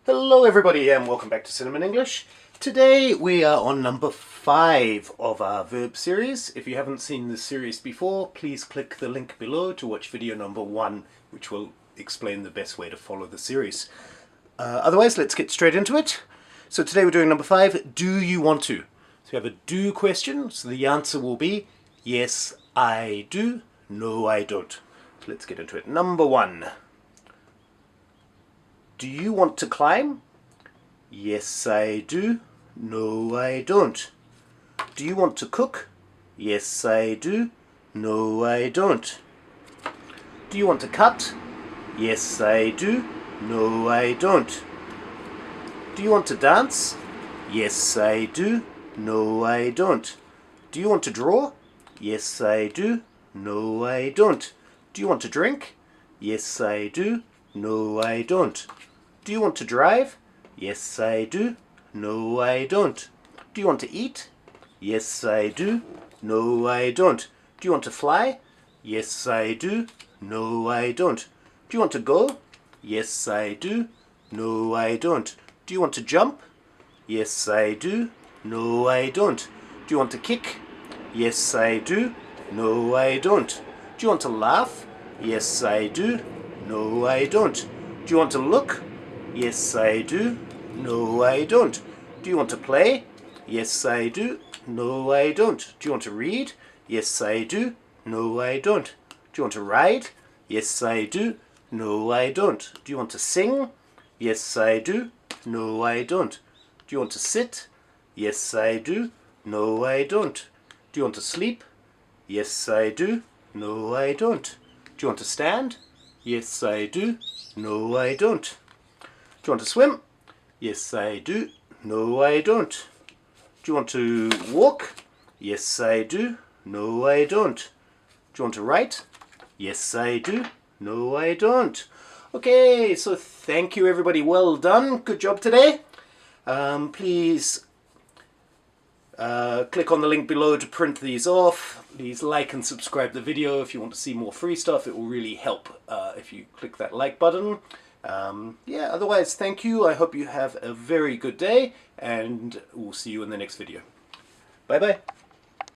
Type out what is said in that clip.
Hello everybody and welcome back to Cinnamon English. Today we are on number 5 of our verb series. If you haven't seen this series before, please click the link below to watch video number 1, which will explain the best way to follow the series. Otherwise, let's get straight into it. So today we're doing number 5, do you want to? So we have a do question, so the answer will be yes I do, no I don't. So let's get into it. Number 1. Do you want to climb? Yes, I do. No, I don't. Do you want to cook? Yes, I do. No, I don't. Do you want to cut? Yes, I do. No, I don't. Do you want to dance? Yes, I do. No, I don't. Do you want to draw? Yes, I do. No, I don't. Do you want to drink? Yes, I do. No, I don't. Do you want to drive? Yes, I do. No, I don't. Do you want to eat? Yes, I do. No, I don't. Do you want to fly? Yes, I do. No, I don't. Do you want to go? Yes, I do. No, I don't. Do you want to jump? Yes, I do. No, I don't. Do you want to kick? Yes, I do. No, I don't. Do you want to laugh? Yes, I do. No, I don't. Do you want to look? Yes, I do. No, I don't. Do you want to play? Yes, I do. No, I don't. Do you want to read? Yes, I do. No, I don't. Do you want to ride? Yes, I do. No, I don't. Do you want to sing? Yes, I do. No, I don't. Do you want to sit? Yes, I do. No, I don't. Do you want to sleep? Yes, I do. No, I don't. Do you want to stand? Yes, I do. No, I don't. Do you want to swim? Yes, I do. No, I don't. Do you want to walk? Yes, I do. No, I don't. Do you want to write? Yes, I do. No, I don't. Okay, so thank you everybody. Well done. Good job today. Please click on the link below to print these off. Please like and subscribe the video if you want to see more free stuff. It will really help if you click that like button. Yeah, otherwise, thank you. I hope you have a very good day, and we'll see you in the next video. Bye-bye.